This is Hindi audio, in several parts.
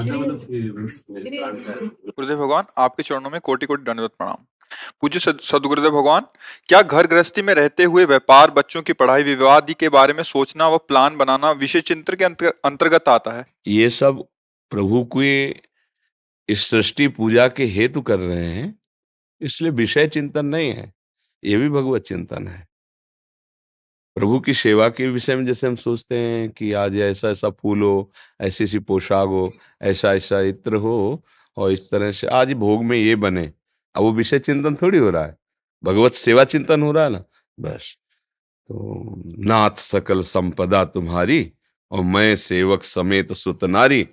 गुरुदेव भगवान, आपके चरणों में कोटि कोटि दंडवत प्रणाम। पूज्य सदगुरुदेव भगवान, क्या घर गृहस्थी में रहते हुए व्यापार, बच्चों की पढ़ाई, विवाह आदि के बारे में सोचना व प्लान बनाना विषय चिंतन के अंतर्गत आता है? ये सब प्रभु के इस सृष्टि पूजा के हेतु कर रहे हैं, इसलिए विषय चिंतन नहीं है, ये भी भगवत चिंतन है। प्रभु की सेवा के विषय में जैसे हम सोचते हैं कि आज ऐसा ऐसा फूल हो, ऐसी ऐसी पोशाक हो, ऐसा ऐसा इत्र हो, और इस तरह से आज भोग में ये बने। अब वो विषय चिंतन थोड़ी हो रहा है, भगवत सेवा चिंतन हो रहा है ना, बस। तो नाथ सकल संपदा तुम्हारी, और मैं सेवक समेत सुत नारी।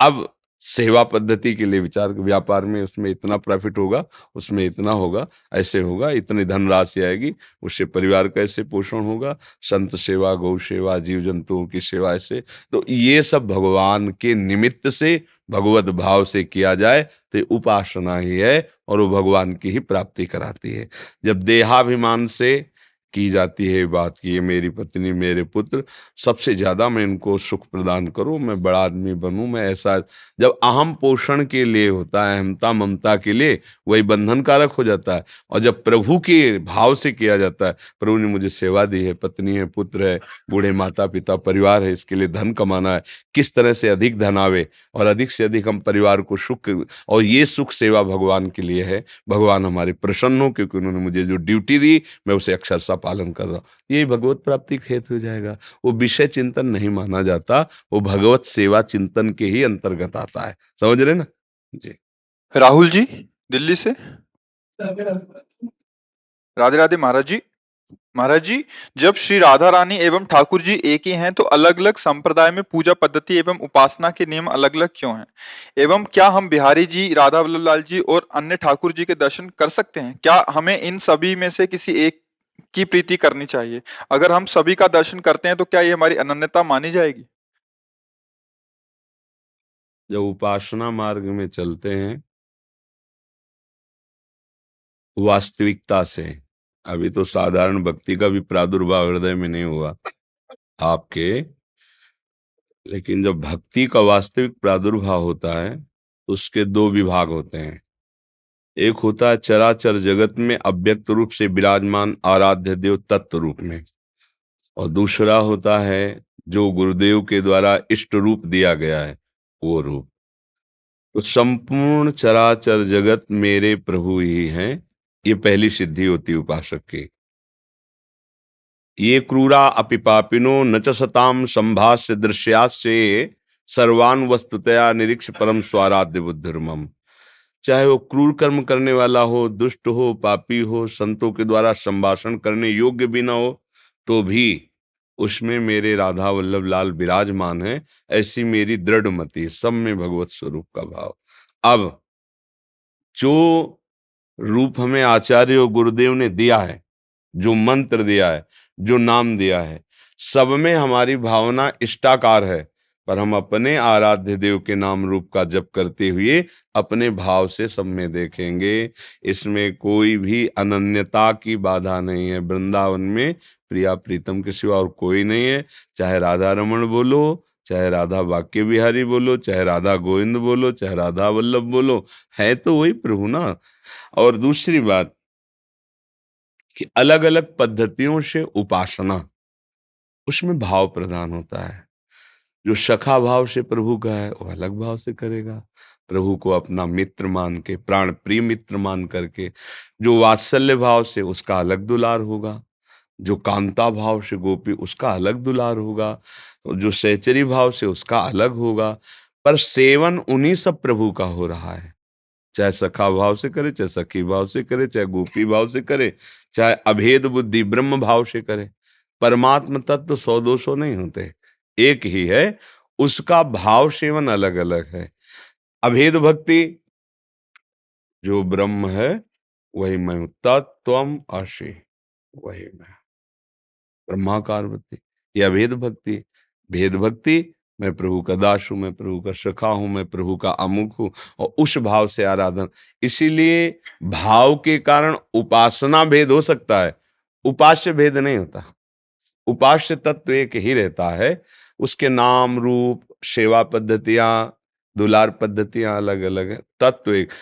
अब सेवा पद्धति के लिए विचार, व्यापार में उसमें इतना प्रॉफिट होगा, उसमें इतना होगा, ऐसे होगा, इतनी धनराशि आएगी, उससे परिवार का ऐसे पोषण होगा, संत सेवा, गौ सेवा, जीव जंतुओं की सेवा, ऐसे। तो ये सब भगवान के निमित्त से, भगवत भाव से किया जाए तो ये उपासना ही है, और वो भगवान की ही प्राप्ति कराती है। जब देहाभिमान से की जाती है बात की ये मेरी पत्नी, मेरे पुत्र, सबसे ज्यादा मैं इनको सुख प्रदान करूं, मैं बड़ा आदमी बनूं, मैं ऐसा, जब अहम पोषण के लिए होता है, अहमता ममता के लिए, वही बंधन कारक हो जाता है। और जब प्रभु के भाव से किया जाता है, प्रभु ने मुझे सेवा दी है, पत्नी है, पुत्र है, बूढ़े माता पिता, परिवार है, इसके लिए धन कमाना है, किस तरह से अधिक धन आवे और अधिक से अधिक हम परिवार को सुख, और ये सुख सेवा भगवान के लिए है। भगवान हमारे प्रसन्न हो, क्योंकि उन्होंने मुझे जो ड्यूटी दी मैं उसे अक्षरशः पालन कर रहा हूँ, यही भगवत प्राप्ति खेत हो जाएगा। वो विषय चिंतन नहीं माना जाता, वो भगवत सेवा चिंतन के ही अंतर्गत आता है। समझ रहे ना जी। राहुल जी, दिल्ली से। राधे राधे महाराज जी। महाराज जी, जब श्री राधा रानी एवं ठाकुर जी एक ही हैं, तो अलग अलग संप्रदाय में पूजा पद्धति एवं उपासना के नियम अलग अलग क्यों हैं? एवं क्या हम बिहारी जी, राधा वल्लभ लाल जी और अन्य ठाकुर जी के दर्शन कर सकते हैं? क्या हमें इन सभी में से किसी एक की प्रीति करनी चाहिए? अगर हम सभी का दर्शन करते हैं तो क्या ये हमारी अनन्यता मानी जाएगी? जब उपासना मार्ग में चलते हैं वास्तविकता से, अभी तो साधारण भक्ति का भी प्रादुर्भाव हृदय में नहीं हुआ आपके, लेकिन जब भक्ति का वास्तविक प्रादुर्भाव होता है तो उसके दो विभाग होते हैं। एक होता है चराचर जगत में अव्यक्त रूप से विराजमान आराध्य देव तत्व रूप में, और दूसरा होता है जो गुरुदेव के द्वारा इष्ट रूप दिया गया है, वो रूप। तो संपूर्ण चराचर जगत मेरे प्रभु ही हैं, ये पहली सिद्धि होती है उपासक की। ये क्रूरा अपि पापिनो न च सताम संभाष्य दृश्यास्य सर्वान वस्तुतया निरीक्ष परम स्वाराध्य बुद्धिर्मम। चाहे वो क्रूर कर्म करने वाला हो, दुष्ट हो, पापी हो, संतों के द्वारा संभाषण करने योग्य भी ना हो, तो भी उसमें मेरे राधा वल्लभ लाल विराजमान है, ऐसी मेरी दृढ़ मति, सब में भगवत स्वरूप का भाव। अब जो रूप हमें आचार्य और गुरुदेव ने दिया है, जो मंत्र दिया है, जो नाम दिया है, सब में हमारी भावना इष्टाकार है, पर हम अपने आराध्य देव के नाम रूप का जप करते हुए अपने भाव से सब में देखेंगे। इसमें कोई भी अनन्यता की बाधा नहीं है। वृंदावन में प्रिया प्रीतम के सिवा और कोई नहीं है। चाहे राधा रमण बोलो, चाहे राधा वाक्य बिहारी बोलो, चाहे राधा गोविंद बोलो, चाहे राधा वल्लभ बोलो, है तो वही प्रभु ना। और दूसरी बात कि अलग अलग पद्धतियों से उपासना, उसमें भाव प्रदान होता है। जो सखा भाव से प्रभु का है वो अलग भाव से करेगा, प्रभु को अपना मित्र मान के, प्राण प्रिय मित्र मान करके। जो वात्सल्य भाव से, उसका अलग दुलार होगा। जो कांता भाव से गोपी, उसका अलग दुलार होगा। और जो सहचरी भाव से, उसका अलग होगा। पर सेवन उन्हीं सब प्रभु का हो रहा है, चाहे सखा भाव से करे, चाहे सखी भाव से करे, चाहे गोपी भाव से करे, चाहे अभेद बुद्धि ब्रह्म भाव से करे। परमात्म तत्व सौ दो सौ नहीं होते, एक ही है, उसका भाव सेवन अलग अलग है। अभेद भक्ति, जो ब्रह्म है वही मैं हूं, तत्वम असि, वही मैं, ब्रह्माकार भक्ति, ये अभेद भक्ति। भेद भक्ति, मैं प्रभु का दास हूं, मैं प्रभु का सखा हूं, मैं प्रभु का अमुक हूं, और उस भाव से आराधन। इसीलिए भाव के कारण उपासना भेद हो सकता है, उपास्य भेद नहीं होता। उपास्य तत्व एक ही रहता है। उसके नाम रूप, सेवा पद्धतियां, दुलार पद्धतियां अलग अलग है, तत्व एक।